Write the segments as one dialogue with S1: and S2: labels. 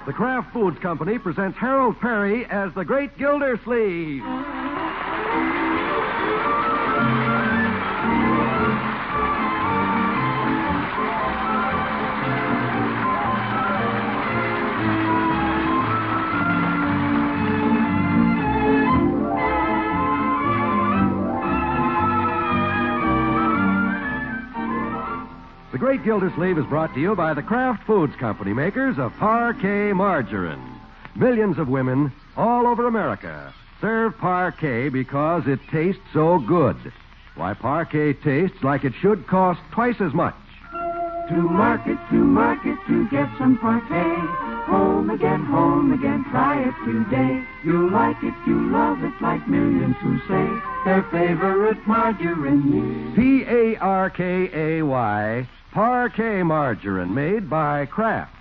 S1: The Kraft Foods Company presents Harold Perry as the Great Gildersleeve. The Great Gildersleeve is brought to you by the Kraft Foods Company, makers of Parquet Margarine. Millions of women all over America serve Parquet because it tastes so good. Why, Parquet tastes like it should cost twice as much.
S2: To market, to get some Parquet. Home again, try it today. You'll like it, you'll love it, like millions who say their favorite margarine is
S1: Parkay, Parquet Margarine, made by Kraft.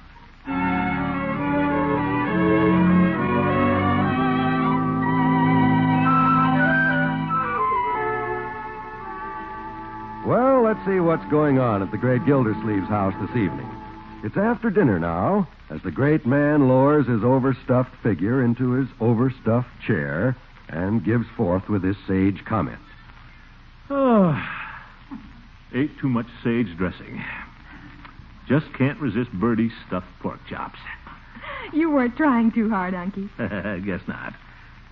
S1: Well, let's see what's going on at the Great Gildersleeve's house this evening. It's after dinner now, as the great man lowers his overstuffed figure into his overstuffed chair and gives forth with his sage comment.
S3: Oh, ate too much sage dressing. Just can't resist Birdie's stuffed pork chops.
S4: You weren't trying too hard, Unky.
S3: Guess not.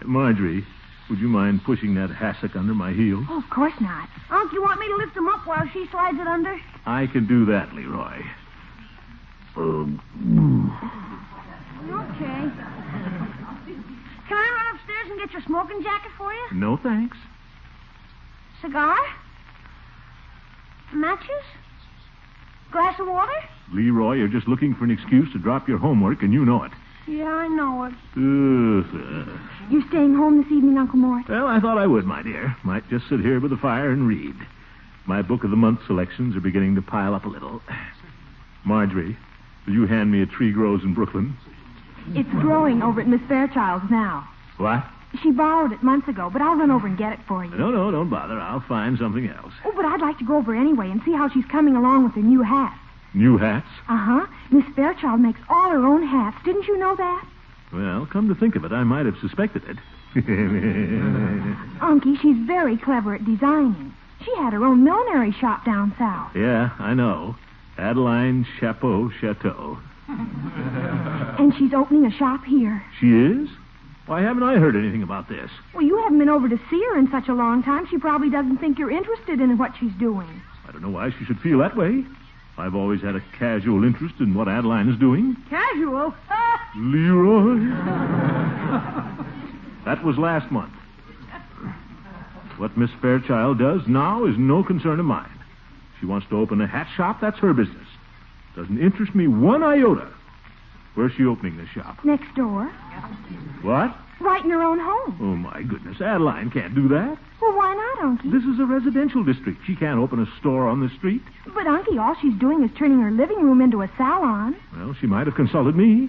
S3: Marjorie, would you mind pushing that hassock under my heel?
S4: Oh, of course not.
S5: Unc, you want me to lift him up while she slides it under?
S3: I can do that, Leroy.
S5: Okay. Can I run upstairs and get your smoking jacket for you?
S3: No, thanks.
S5: Cigar? Matches? Glass of water?
S3: Leroy, you're just looking for an excuse to drop your homework, and you know it.
S5: Yeah, I know it.
S4: You're staying home this evening, Uncle Mort?
S3: Well, I thought I would, my dear. Might just sit here by the fire and read. My book of the month selections are beginning to pile up a little. Marjorie, will you hand me A Tree Grows in Brooklyn?
S4: It's growing over at Miss Fairchild's now.
S3: What?
S4: She borrowed it months ago, but I'll run over and get it for you.
S3: No, don't bother. I'll find something else.
S4: Oh, but I'd like to go over anyway and see how she's coming along with her new hats.
S3: New hats?
S4: Uh-huh. Miss Fairchild makes all her own hats. Didn't you know that?
S3: Well, come to think of it, I might have suspected it.
S4: Unky, she's very clever at designing. She had her own millinery shop down south.
S3: Yeah, I know. Adeline Chateau.
S4: And she's opening a shop here.
S3: She is? Why haven't I heard anything about this?
S4: Well, you haven't been over to see her in such a long time. She probably doesn't think you're interested in what she's doing.
S3: I don't know why she should feel that way. I've always had a casual interest in what Adeline is doing.
S5: Casual?
S3: Leroy. That was last month. What Miss Fairchild does now is no concern of mine. She wants to open a hat shop, that's her business. Doesn't interest me one iota. Where's she opening this shop?
S4: Next door.
S3: What?
S4: Right in her own home.
S3: Oh, my goodness. Adeline can't do that.
S4: Well, why not, Unky?
S3: This is a residential district. She can't open a store on the street.
S4: But, Unky, all she's doing is turning her living room into a salon.
S3: Well, she might have consulted me.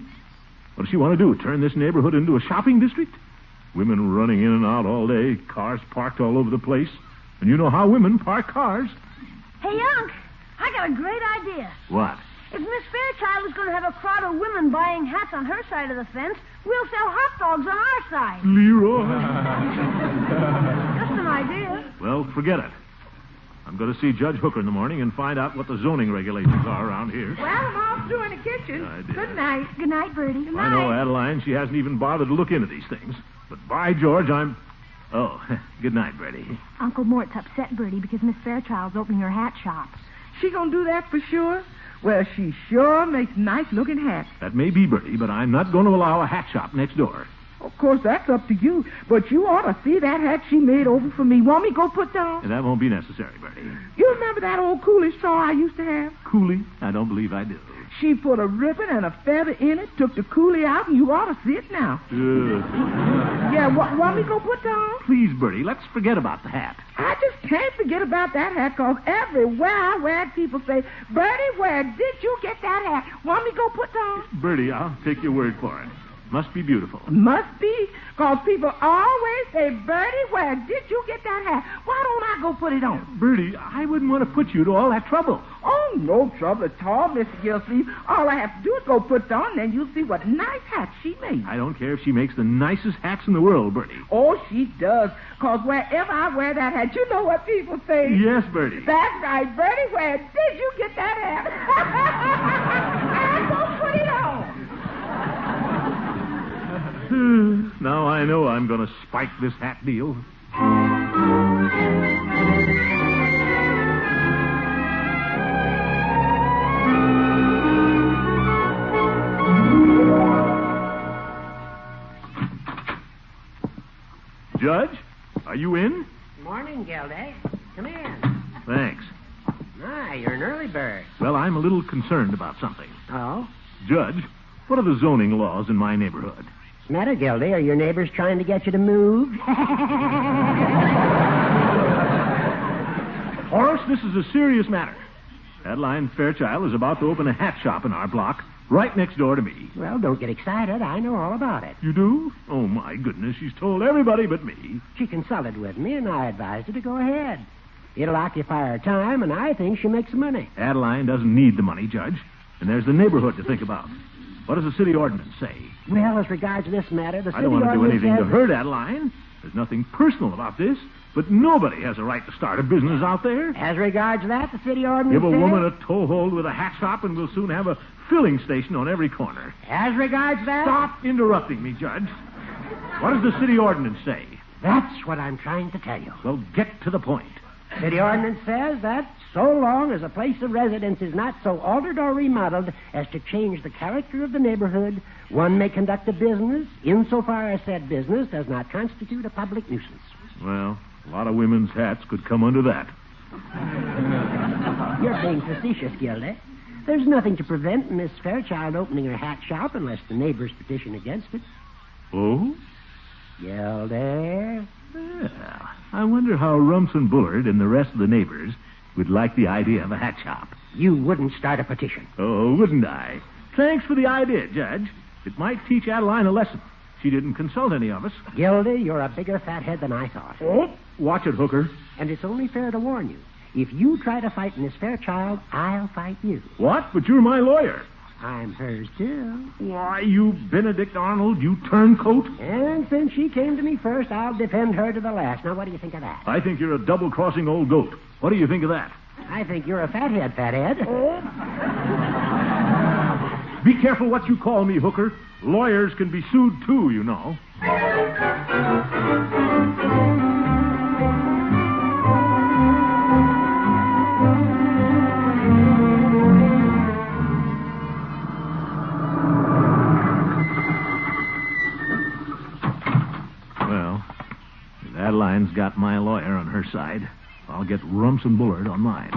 S3: What does she want to do, turn this neighborhood into a shopping district? Women running in and out all day, cars parked all over the place. And you know how women park cars.
S5: Hey, Unc, I got a great idea.
S3: What?
S5: If Miss Fairchild is going to have a crowd of women buying hats on her side of the fence, we'll sell hot dogs on our side.
S3: Leroy.
S5: Just an idea.
S3: Well, forget it. I'm going to see Judge Hooker in the morning and find out what the zoning regulations are around here.
S6: Well, I'm off through in the kitchen. Good night.
S4: Good night, Bertie. Good
S3: I know, Adeline. She hasn't even bothered to look into these things. But by George, Oh, good night, Bertie.
S4: Uncle Mort's upset, Bertie, because Miss Fairchild's opening her hat shop.
S6: She gonna do that for sure? Well, she sure makes nice-looking hats.
S3: That may be, Bertie, but I'm not going to allow a hat shop next door.
S6: Of course, that's up to you. But you ought to see that hat she made over for me. Want me to go put down?
S3: And that won't be necessary, Bertie.
S6: You remember that old coolie straw I used to have?
S3: Coolie? I don't believe I do.
S6: She put a ribbon and a feather in it, took the coolie out, and you ought to see it now. Yeah, want me to go put down?
S3: Please, Bertie, let's forget about the hat.
S6: I just can't forget about that hat, because everywhere I wear it, people say, Bertie, where did you get that hat? Want me to go put down?
S3: Bertie, I'll take your word for it. Must be beautiful.
S6: Must be, because people always say, Bertie, where did you get that hat? Why don't I go put it on?
S3: Bertie, I wouldn't want to put you to all that trouble.
S6: Oh, no trouble at all, Mr. Gildersleeve. All I have to do is go put it on, and you'll see what nice hats she makes.
S3: I don't care if she makes the nicest hats in the world, Bertie.
S6: Oh, she does, because wherever I wear that hat, you know what people say.
S3: Yes, Bertie.
S6: That's right, Bertie, where did you get that hat? I'll go put it on.
S3: Now I know I'm going to spike this hat deal. Judge, are you in?
S7: Morning, Gildy. Come in.
S3: Thanks.
S7: Ah, you're an early bird.
S3: Well, I'm a little concerned about something.
S7: Oh?
S3: Judge, what are the zoning laws in my neighborhood?
S7: What's the matter, Gildy? Are your neighbors trying to get you to move?
S3: Horace, this is a serious matter. Adeline Fairchild is about to open a hat shop in our block, right next door to me.
S7: Well, don't get excited. I know all about it.
S3: You do? Oh, my goodness, she's told everybody but me.
S7: She consulted with me, and I advised her to go ahead. It'll occupy her time, and I think she'll make some money.
S3: Adeline doesn't need the money, Judge. And there's the neighborhood to think about. What does the city ordinance say?
S7: Well, as regards this matter, the city
S3: I don't want to do
S7: ordinance
S3: anything to
S7: says-
S3: hurt Adeline. There's nothing personal about this, but nobody has a right to start a business out there.
S7: As regards that, the city ordinance
S3: Give a
S7: says-
S3: woman a toehold with a hat shop, and we'll soon have a filling station on every corner.
S7: As regards that...
S3: Stop interrupting me, Judge. What does the city ordinance say?
S7: That's what I'm trying to tell you.
S3: Well, get to the point.
S7: City ordinance says that so long as a place of residence is not so altered or remodeled as to change the character of the neighborhood, one may conduct a business insofar as said business does not constitute a public nuisance.
S3: Well, a lot of women's hats could come under that.
S7: You're being facetious, Gildy. There's nothing to prevent Miss Fairchild opening her hat shop unless the neighbors petition against it.
S3: Oh?
S7: Gildy?
S3: Well, I wonder how Rumson Bullard and the rest of the neighbors would like the idea of a hat shop.
S7: You wouldn't start a petition.
S3: Oh, wouldn't I? Thanks for the idea, Judge. It might teach Adeline a lesson. She didn't consult any of us.
S7: Gildy, you're a bigger fathead than I thought.
S3: Oh, watch it, Hooker.
S7: And it's only fair to warn you. If you try to fight Miss Fairchild, I'll fight you.
S3: What? But you're my lawyer.
S7: I'm hers, too.
S3: Why, you Benedict Arnold, you turncoat.
S7: And since she came to me first, I'll defend her to the last. Now, what do you think of that?
S3: I think you're a double-crossing old goat. What do you think of that?
S7: I think you're a fathead.
S3: Be careful what you call me, Hooker. Lawyers can be sued, too, you know. Well, if Adeline's got my lawyer on her side, I'll get Rumson Bullard on mine.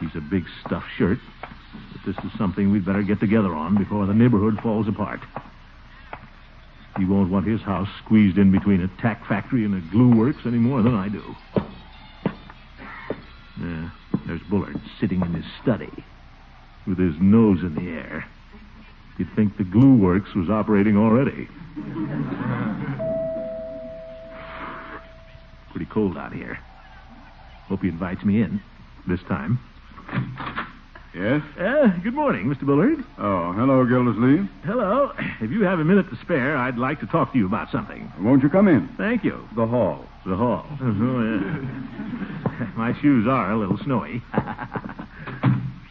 S3: He's a big stuffed shirt, but this is something we'd better get together on before the neighborhood falls apart. He won't want his house squeezed in between a tack factory and a glue works any more than I do. Yeah, there's Bullard sitting in his study with his nose in the air. You'd think the glue works was operating already. Pretty cold out here. Hope he invites me in this time.
S8: Yes?
S3: Good morning, Mr. Bullard.
S8: Oh, hello, Gildersleeve.
S3: Hello. If you have a minute to spare, I'd like to talk to you about something.
S8: Won't you come in?
S3: Thank you.
S8: The hall.
S3: The hall. Oh, yeah. My shoes are a little snowy.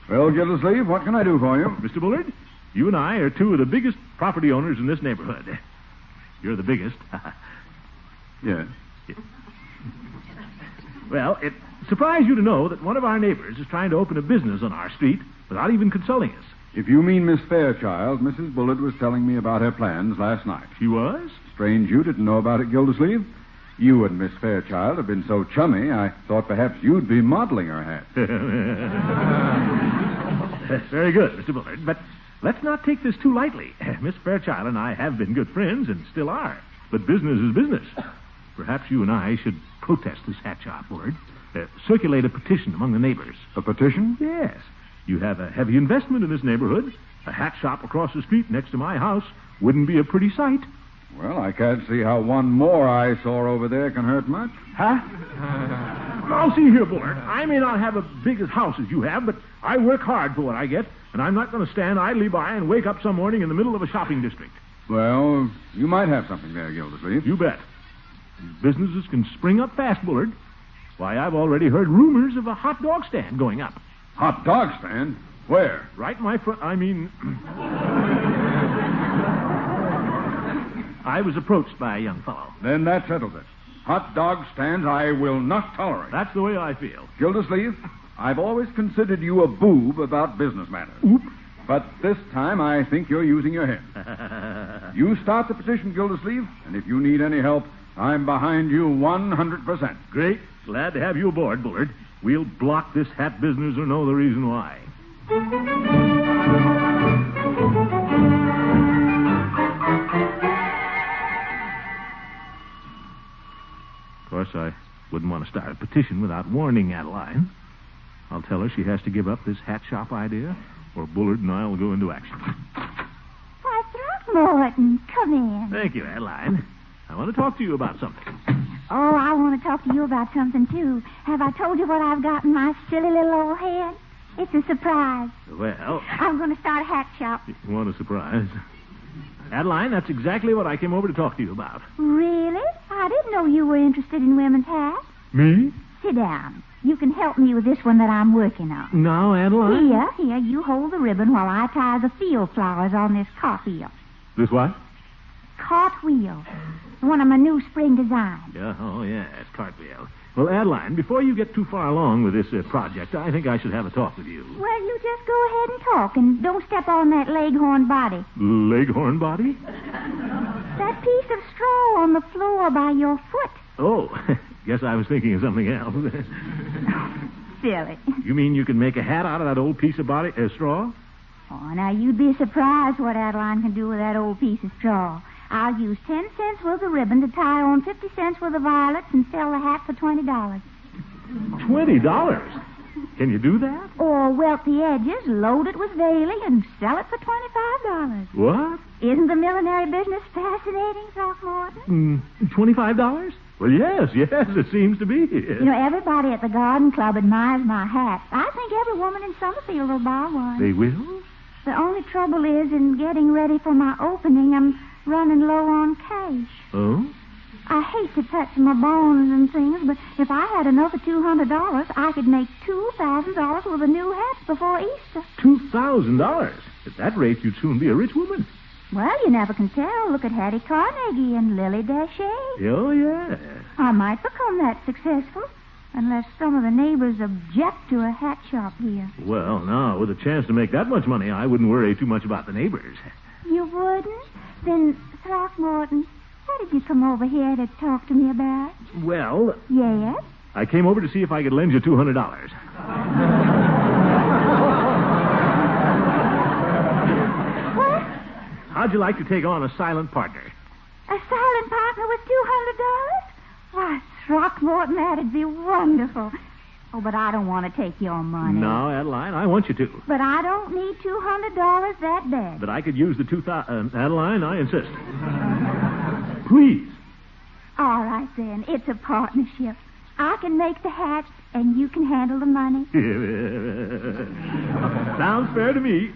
S8: Well, Gildersleeve, what can I do for you?
S3: Mr. Bullard, you and I are two of the biggest property owners in this neighborhood. You're the biggest.
S8: Yes.
S3: Well, it surprised you to know that one of our neighbors is trying to open a business on our street without even consulting us.
S8: If you mean Miss Fairchild, Mrs. Bullard was telling me about her plans last night.
S3: She was?
S8: Strange you didn't know about it, Gildersleeve. You and Miss Fairchild have been so chummy, I thought perhaps you'd be modeling her hat.
S3: That's very good, Mr. Bullard, but let's not take this too lightly. Miss Fairchild and I have been good friends and still are, but business is business. Perhaps you and I should protest this hat shop, Bullard. Circulate a petition among the neighbors.
S8: A petition?
S3: Yes. You have a heavy investment in this neighborhood, A hat shop across the street next to my house wouldn't be a pretty sight.
S8: Well, I can't see how one more eyesore over there can hurt much.
S3: Huh? Now, see here, Bullard. I may not have as big a house as you have, but I work hard for what I get, and I'm not going to stand idly by and wake up some morning in the middle of a shopping district.
S8: Well, you might have something there, Gildersleeve.
S3: You bet. These businesses can spring up fast, Bullard. Why, I've already heard rumors of a hot dog stand going up.
S8: Hot dog stand? Where?
S3: Right in my front... I was approached by a young fellow.
S8: Then that settles it. Hot dog stands I will not tolerate.
S3: That's the way I feel.
S8: Gildersleeve, I've always considered you a boob about business matters.
S3: Oop.
S8: But this time I think you're using your head. You start the petition, Gildersleeve, and if you need any help, I'm behind you 100%.
S3: Great. Glad to have you aboard, Bullard. We'll block this hat business or know the reason why. Of course, I wouldn't want to start a petition without warning Adeline. I'll tell her she has to give up this hat shop idea, or Bullard and I will go into action.
S9: Why, Throckmorton, come in.
S3: Thank you, Adeline. I want to talk to you about something.
S9: Oh, I want to talk to you about something, too. Have I told you what I've got in my silly little old head? It's a surprise.
S3: Well...
S9: I'm going to start a hat shop.
S3: You want a surprise? Adeline, that's exactly what I came over to talk to you about.
S9: Really? I didn't know you were interested in women's hats.
S3: Me?
S9: Sit down. You can help me with this one that I'm working on.
S3: Now, Adeline?
S9: Here, you hold the ribbon while I tie the field flowers on this cartwheel.
S3: This what?
S9: Cartwheel. One of my new spring designs.
S3: Yeah, it's cartwheel. Well, Adeline, before you get too far along with this project, I think I should have a talk with you.
S9: Well, you just go ahead and talk, and don't step on that leghorn body.
S3: Leghorn body?
S9: That piece of straw on the floor by your foot.
S3: Oh, guess I was thinking of something else.
S9: Silly.
S3: You mean you can make a hat out of that old piece of straw?
S9: Oh, now you'd be surprised what Adeline can do with that old piece of straw. I'll use 10 cents worth of ribbon to tie on 50 cents worth of violets and sell the hat for $20.
S3: $20? Can you do that?
S9: Or welt the edges, load it with veiling, and sell it for $25.
S3: What?
S9: Isn't the millinery business fascinating, Throckmorton?
S3: $25? Well, yes, it seems to be.
S9: You know, everybody at the garden club admires my hat. I think every woman in Summerfield will buy one.
S3: They will?
S9: The only trouble is in getting ready for my opening, I'm running low on cash.
S3: Oh?
S9: I hate to touch my bones and things, but if I had another $200, I could make $2,000 with a new hat before Easter.
S3: $2,000? At that rate, you'd soon be a rich woman.
S9: Well, you never can tell. Look at Hattie Carnegie and Lily Dashay.
S3: Oh, yeah.
S9: I might become that successful, unless some of the neighbors object to a hat shop here.
S3: Well, now, with a chance to make that much money, I wouldn't worry too much about the neighbors.
S9: You wouldn't? Then, Throckmorton, what did you come over here to talk to me about?
S3: Well...
S9: Yes?
S3: I came over to see if I could lend you $200.
S9: What?
S3: How'd you like to take on a silent partner?
S9: A silent partner with $200? Why, Throckmorton, that'd be wonderful. Oh, but I don't want to take your money.
S3: No, Adeline, I want you to.
S9: But I don't need $200 that bad.
S3: But I could use the Adeline, I insist. Please.
S9: All right, then. It's a partnership. I can make the hats, and you can handle the money.
S3: Sounds fair to me.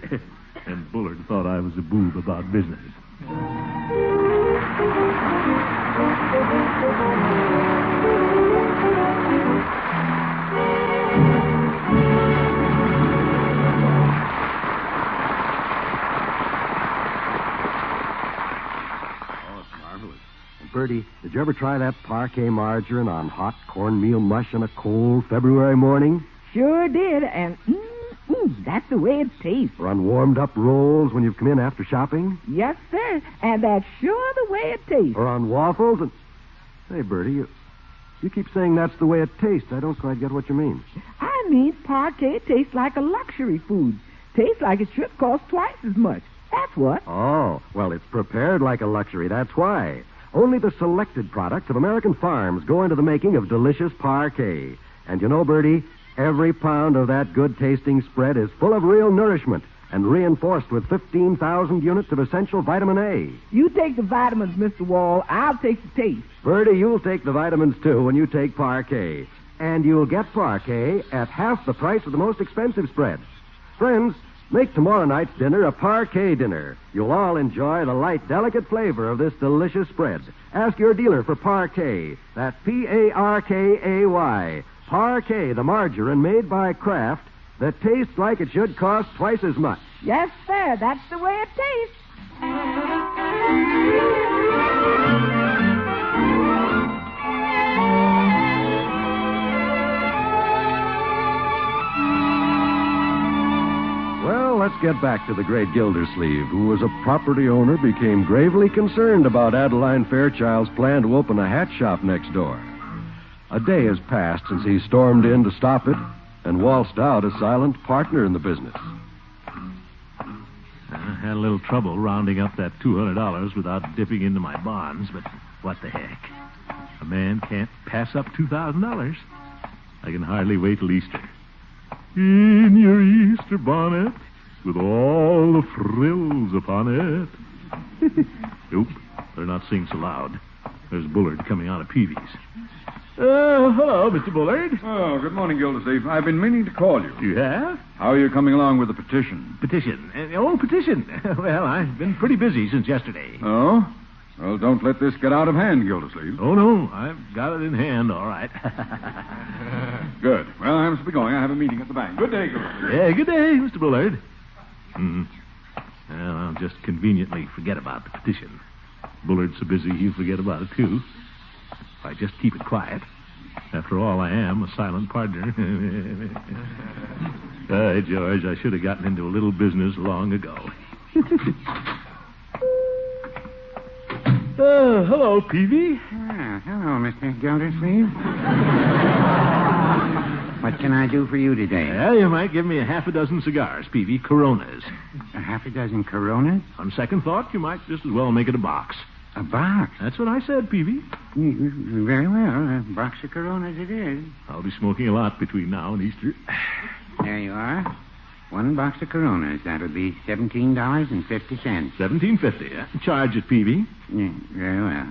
S3: And Bullard thought I was a boob about business.
S1: Bertie, did you ever try that parquet margarine on hot cornmeal mush on a cold February morning?
S6: Sure did, and that's the way it tastes.
S1: Or on warmed-up rolls when you've come in after shopping?
S6: Yes, sir, and that's sure the way it tastes.
S1: Or on waffles and... Hey, Bertie, you keep saying that's the way it tastes. I don't quite get what you mean.
S6: I mean parquet tastes like a luxury food. Tastes like it should cost twice as much. That's what.
S1: Oh, well, it's prepared like a luxury. That's why. Only the selected products of American farms go into the making of delicious parquet. And you know, Bertie, every pound of that good-tasting spread is full of real nourishment. and reinforced with 15,000 units of essential vitamin A.
S6: You take the vitamins, Mr. Wall. I'll take the taste.
S1: Bertie, you'll take the vitamins, too, when you take Parquet. And you'll get Parquet at half the price of the most expensive spread. Friends, make tomorrow night's dinner a Parquet dinner. You'll all enjoy the light, delicate flavor of this delicious spread. Ask your dealer for Parquet. That's Parkay. Parquet, the margarine made by Kraft that tastes like it should cost twice as much.
S6: Yes, sir. That's the way it tastes.
S1: Well, let's get back to the great Gildersleeve, who was a property owner, became gravely concerned about Adeline Fairchild's plan to open a hat shop next door. A day has passed since he stormed in to stop it and waltzed out a silent partner in the business.
S3: I had a little trouble rounding up that $200 without dipping into my bonds, but what the heck? A man can't pass up $2,000. I can hardly wait till Easter. In your Easter bonnet, with all the frills upon it. Oop, better not sing so loud. There's Bullard coming out of Peavy's. Hello, Mr. Bullard.
S8: Oh, good morning, Gildersleeve. I've been meaning to call you.
S3: You have?
S8: How are you coming along with the petition?
S3: Petition? Petition. Well, I've been pretty busy since yesterday.
S8: Oh? Well, don't let this get out of hand, Gildersleeve.
S3: Oh, no. I've got it in hand, all right.
S8: Good. Well, I must be going. I have a meeting at the bank. Good day, Gildersleeve.
S3: Yeah, good day, Mr. Bullard. Well, I'll just conveniently forget about the petition. Bullard's so busy he'll forget about it, too. If I just keep it quiet. After all, I am a silent partner. George, I should have gotten into a little business long ago. Hello, Peavy.
S10: Hello, Mr. Gildersleeve. What can I do for you today?
S3: Well, you might give me a half a dozen cigars, Peavy, Coronas.
S10: A half a dozen Coronas?
S3: On second thought, you might just as well make it a box.
S10: A box?
S3: That's what I said, Peavy.
S10: Very well. A box of Coronas it is.
S3: I'll be smoking a lot between now and Easter.
S10: There you are. One box of Coronas. That'll be $17.50.
S3: $17.50. Charge it, Peavy.
S10: Very well.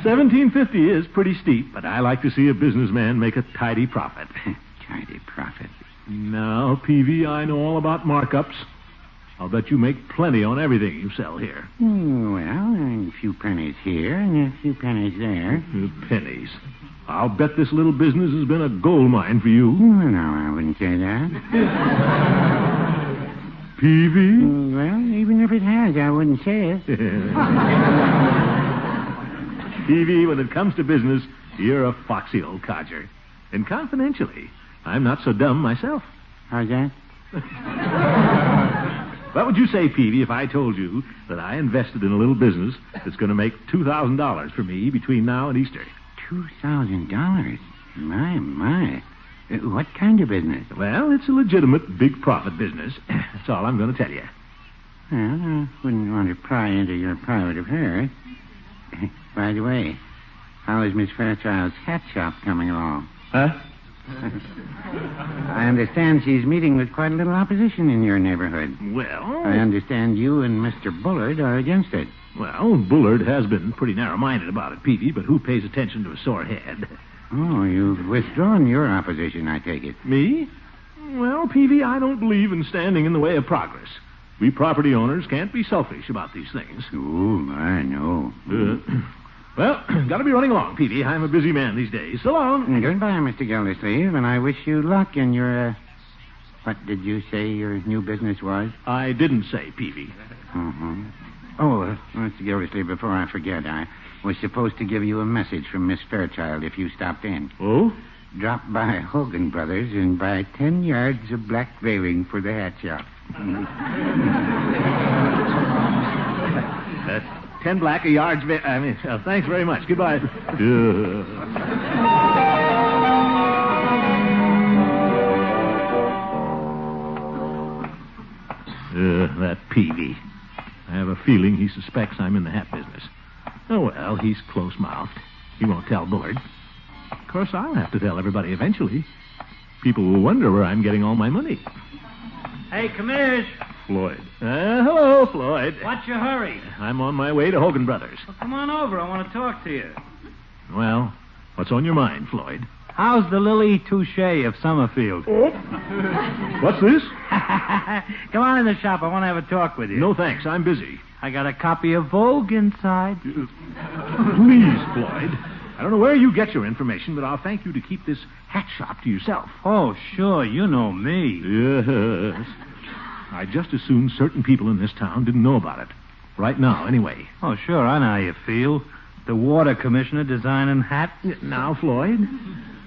S3: $17.50 is pretty steep, but I like to see a businessman make a tidy profit.
S10: Tidy profit?
S3: Now, Peavy, I know all about markups. I'll bet you make plenty on everything you sell here.
S10: Well, a few pennies here and a few pennies there.
S3: Pennies. I'll bet this little business has been a gold mine for you.
S10: Well, no, I wouldn't say that.
S3: Peavy?
S10: Well, even if it has, I wouldn't say it.
S3: Peavy, when it comes to business, you're a foxy old codger. And confidentially, I'm not so dumb myself.
S10: How's that?
S3: What would you say, Peavy, if I told you that I invested in a little business that's going to make $2,000 for me between now and Easter?
S10: $2,000? My. What kind of business?
S3: Well, it's a legitimate big profit business. That's all I'm going to tell you.
S10: Well, I wouldn't want to pry into your private affairs. By the way, how is Miss Fairchild's hat shop coming along?
S3: Huh?
S10: I understand she's meeting with quite a little opposition in your neighborhood.
S3: Well...
S10: I understand you and Mr. Bullard are against it.
S3: Well, Bullard has been pretty narrow-minded about it, Peavy, but who pays attention to a sore head?
S10: Oh, you've withdrawn your opposition, I take it.
S3: Me? Well, Peavy, I don't believe in standing in the way of progress. We property owners can't be selfish about these things.
S10: Oh, I know.
S3: Well, got to be running along, Peavy. I'm a busy man these days. So long.
S10: Goodbye, Mr. Gildersleeve, and I wish you luck in your, what did you say your new business was?
S3: I didn't say, Peavy.
S10: Uh-huh. Oh, Mr. Gildersleeve, before I forget, I was supposed to give you a message from Miss Fairchild if you stopped in.
S3: Oh?
S10: Drop by Hogan Brothers and buy 10 yards of black veiling for the hat shop.
S3: 10 black, a yard's... thanks very much. Goodbye. That Peavy. I have a feeling he suspects I'm in the hat business. Oh, well, he's close-mouthed. He won't tell Bullard. Of course, I'll have to tell everybody eventually. People will wonder where I'm getting all my money.
S11: Hey, Commish.
S3: Floyd. Hello, Floyd.
S11: What's your hurry?
S3: I'm on my way to Hogan Brothers.
S11: Well, come on over. I want to talk to you.
S3: Well, what's on your mind, Floyd?
S11: How's the Lily Touche of Summerfield?
S3: What's this?
S11: Come on in the shop. I want to have a talk with you.
S3: No, thanks. I'm busy.
S11: I got a copy of Vogue inside.
S3: Please, Floyd. I don't know where you get your information, but I'll thank you to keep this hat shop to yourself.
S11: Oh, sure. You know me.
S3: Yes. I just assumed certain people in this town didn't know about it. Right now, anyway.
S11: Oh, sure. I know how you feel. The water commissioner designing hat.
S3: Now, Floyd?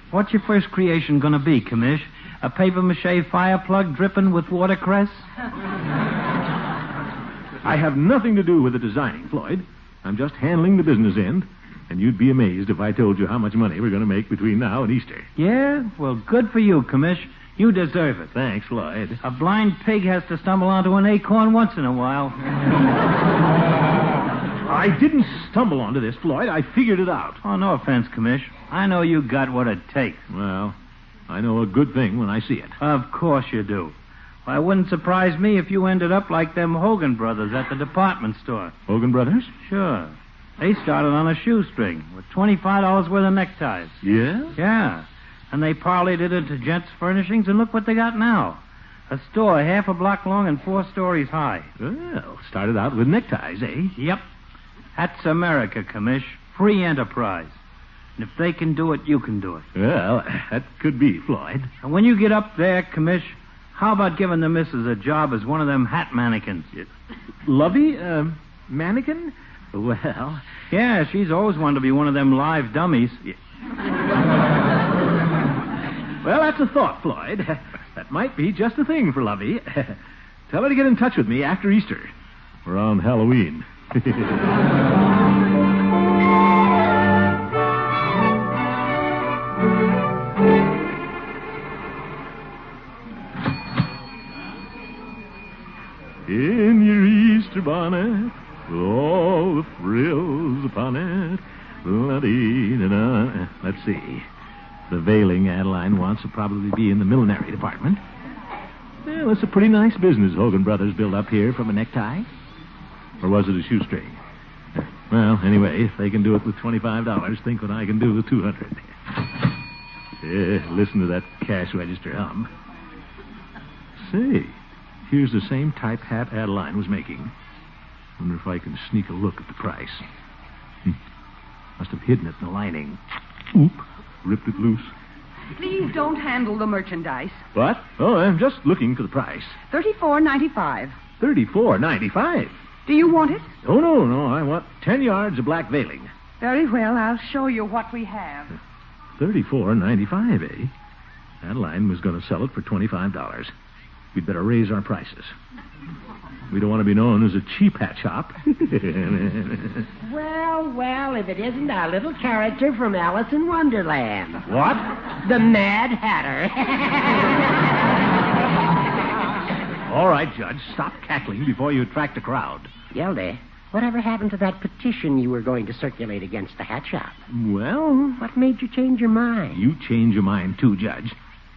S11: What's your first creation going to be, Commish? A papier-mâché fire plug dripping with watercress?
S3: I have nothing to do with the designing, Floyd. I'm just handling the business end. And you'd be amazed if I told you how much money we're going to make between now and Easter.
S11: Yeah? Well, good for you, Commish. You deserve it.
S3: Thanks, Floyd.
S11: A blind pig has to stumble onto an acorn once in a while.
S3: I didn't stumble onto this, Floyd. I figured it out.
S11: Oh, no offense, Commish. I know you got what it takes.
S3: Well, I know a good thing when I see it.
S11: Of course you do. Well, it wouldn't surprise me if you ended up like them Hogan brothers at the department store.
S3: Hogan Brothers?
S11: Sure. They started on a shoestring with $25 worth of neckties.
S3: Yeah?
S11: Yeah. And they parlayed it into gents' furnishings, and look what they got now. A store half a block long and 4 stories high.
S3: Well, started out with neckties, eh?
S11: Yep. That's America, Commish. Free enterprise. And if they can do it, you can do it.
S3: Well, that could be, Floyd.
S11: And when you get up there, Commish, how about giving the missus a job as one of them hat mannequins?
S3: Lovey? Mannequin? Well...
S11: Yeah, she's always wanted to be one of them live dummies.
S3: Well, that's a thought, Floyd. That might be just the thing for Lovey. Tell her to get in touch with me after Easter. Around Halloween. In your Easter bonnet, with all the frills upon it. La-dee-da-da. Let's see. The veiling Adeline wants will probably be in the millinery department. Well, it's a pretty nice business Hogan Brothers built up here from a necktie. Or was it a shoestring? Well, anyway, if they can do it with $25, think what I can do with $200. Listen to that cash register hum. Say, here's the same type hat Adeline was making. Wonder if I can sneak a look at the price. Must have hidden it in the lining. Oop, ripped it loose.
S12: Please don't handle the merchandise.
S3: What? Oh, I'm just looking for the price.
S12: $34.95.
S3: $34.95?
S12: Do you want it?
S3: Oh, no. I want 10 yards of black veiling.
S12: Very well. I'll show you what we have.
S3: $34.95, eh? Adeline was going to sell it for $25. We'd better raise our prices. We don't want to be known as a cheap hat shop.
S7: Well, if it isn't our little character from Alice in Wonderland.
S3: What?
S7: The Mad Hatter.
S3: All right, Judge, stop cackling before you attract a crowd.
S7: Gildy, whatever happened to that petition you were going to circulate against the hat shop?
S3: Well...
S7: What made you change your mind?
S3: You change your mind, too, Judge.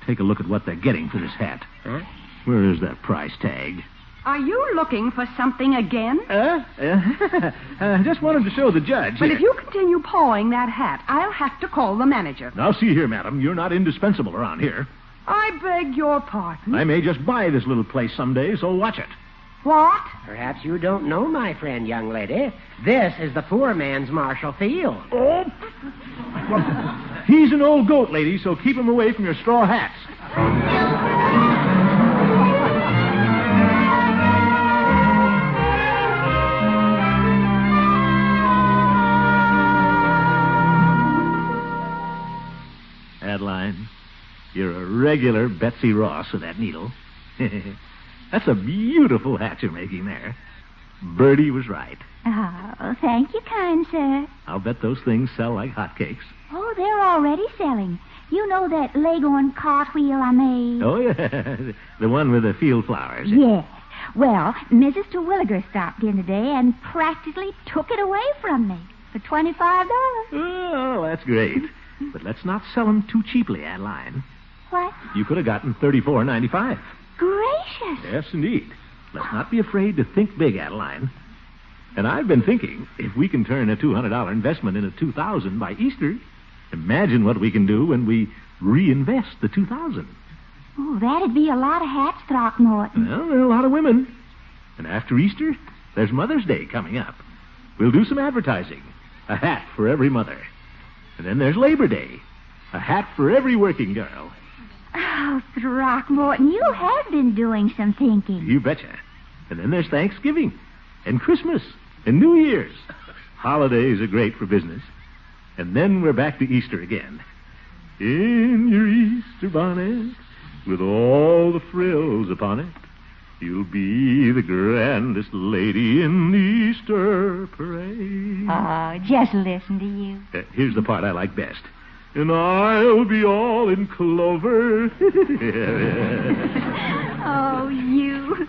S3: Take a look at what they're getting for this hat.
S7: Huh?
S3: Where is that price tag?
S12: Are you looking for something again?
S3: I just wanted to show the judge.
S12: But
S3: here.
S12: if you continue pawing that hat, I'll have to call the manager.
S3: Now, see here, madam. You're not indispensable around here.
S12: I beg your pardon.
S3: I may just buy this little place someday, so watch it.
S12: What?
S7: Perhaps you don't know, my friend, young lady. This is the poor man's Marshall Field.
S3: Oh! He's an old goat, lady, so keep him away from your straw hats. Adeline, you're a regular Betsy Ross with that needle. That's a beautiful hat you're making there. Bertie was right.
S9: Oh, thank you, kind sir.
S3: I'll bet those things sell like hotcakes.
S9: Oh, they're already selling. You know that Leghorn cartwheel I made?
S3: Oh, yeah. The one with the field flowers.
S9: Yeah. Well, Mrs. Terwilliger stopped in today and practically took it away from me for $25.
S3: Oh, that's great. But let's not sell them too cheaply, Adeline.
S9: What?
S3: You could have gotten $34.95.
S9: Gracious.
S3: Yes, indeed. Let's not be afraid to think big, Adeline. And I've been thinking, if we can turn a $200 investment into $2,000 by Easter, imagine what we can do when we reinvest the $2,000.
S9: Oh, that'd be a lot of hats, Throckmorton.
S3: Well, there are a lot of women. And after Easter, there's Mother's Day coming up. We'll do some advertising. A hat for every mother. And then there's Labor Day. A hat for every working girl.
S9: Oh, Throckmorton, you have been doing some thinking.
S3: You betcha. And then there's Thanksgiving. And Christmas. And New Year's. Holidays are great for business. And then we're back to Easter again. In your Easter bonnet, with all the frills upon it, you'll be the grandest lady in the Easter parade.
S9: Oh, just listen to you.
S3: Here's the part I like best. And I'll be all in clover.
S9: Oh, you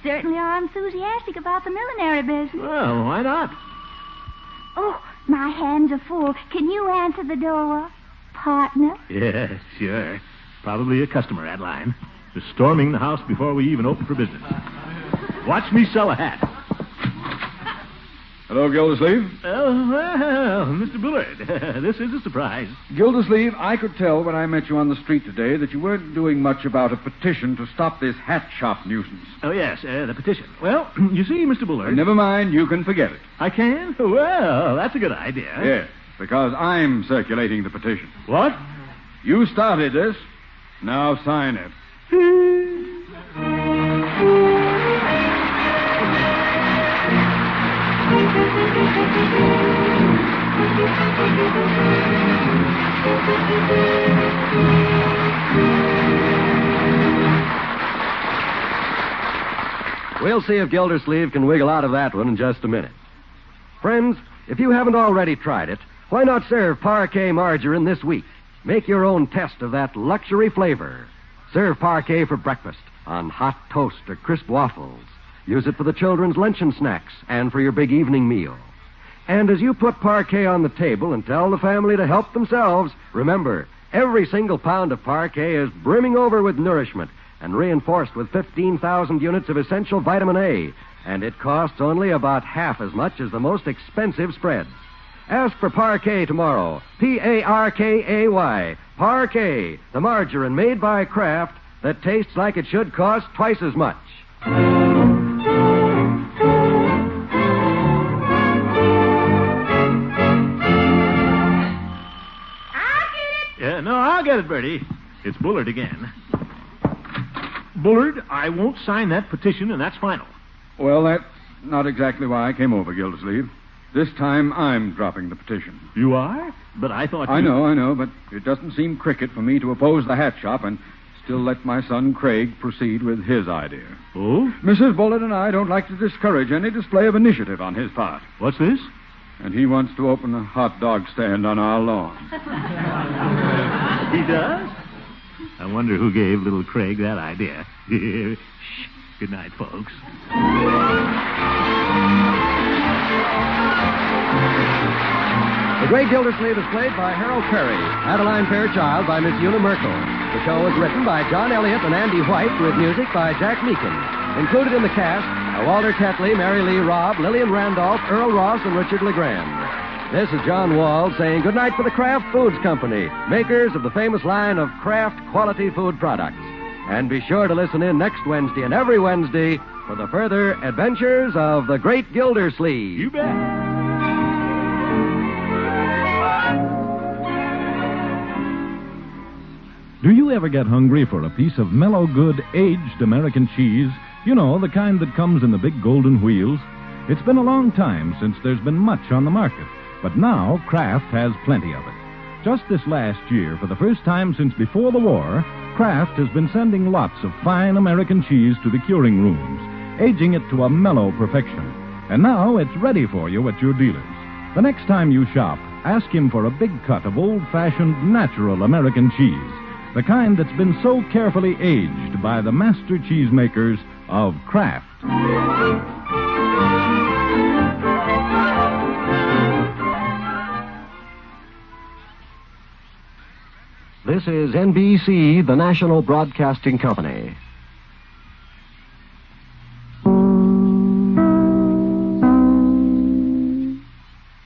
S9: certainly are enthusiastic about the millinery business.
S3: Well, why not?
S9: Oh, my hands are full. Can you answer the door, partner?
S3: Yeah, sure. Probably a customer, Adeline. They're storming the house before we even open for business. Watch me sell a hat.
S8: Hello, Gildersleeve.
S3: Oh, well, Mr. Bullard, this is a surprise.
S8: Gildersleeve, I could tell when I met you on the street today that you weren't doing much about a petition to stop this hat shop nuisance.
S3: Oh, yes, the petition. Well, you see, Mr. Bullard...
S8: Never mind, you can forget it.
S3: I can? Well, that's a good idea.
S8: Yes, because I'm circulating the petition.
S3: What?
S8: You started this. Now sign it.
S1: We'll see if Gildersleeve can wiggle out of that one in just a minute. Friends, if you haven't already tried it, why not serve Parquet margarine this week? Make your own test of that luxury flavor. Serve Parquet for breakfast on hot toast or crisp waffles. Use it for the children's luncheon snacks and for your big evening meal. And as you put Parquet on the table and tell the family to help themselves, remember, every single pound of Parquet is brimming over with nourishment and reinforced with 15,000 units of essential vitamin A, and it costs only about half as much as the most expensive spreads. Ask for Parquet tomorrow. Parkay. Parquet, the margarine made by Kraft that tastes like it should cost twice as much.
S3: I'll get it, Bertie. It's Bullard again. Bullard, I won't sign that petition, and that's final.
S8: Well, that's not exactly why I came over, Gildersleeve. This time I'm dropping the petition.
S3: You are? But I thought
S8: I know, but it doesn't seem cricket for me to oppose the hat shop and still let my son Craig proceed with his idea.
S3: Oh?
S8: Mrs. Bullard and I don't like to discourage any display of initiative on his part.
S3: What's this?
S8: And he wants to open a hot dog stand on our lawn.
S3: He does? I wonder who gave little Craig that idea. Shh. Good night, folks.
S1: The Great Gildersleeve is played by Harold Perry, Adeline Fairchild by Miss Una Merkel. The show was written by John Elliott and Andy White with music by Jack Meakin. Included in the cast are Walter Tetley, Mary Lee Robb, Lillian Randolph, Earl Ross, and Richard LeGrand. This is John Wald saying goodnight for the Kraft Foods Company, makers of the famous line of Kraft quality food products. And be sure to listen in next Wednesday and every Wednesday for the further adventures of the Great Gildersleeve.
S3: You bet.
S13: Do you ever get hungry for a piece of mellow good aged American cheese? You know, the kind that comes in the big golden wheels. It's been a long time since there's been much on the market, but now Kraft has plenty of it. Just this last year, for the first time since before the war, Kraft has been sending lots of fine American cheese to the curing rooms, aging it to a mellow perfection. And now it's ready for you at your dealers. The next time you shop, ask him for a big cut of old-fashioned, natural American cheese, the kind that's been so carefully aged by the master cheesemakers of Kraft.
S1: This is NBC, the national broadcasting company.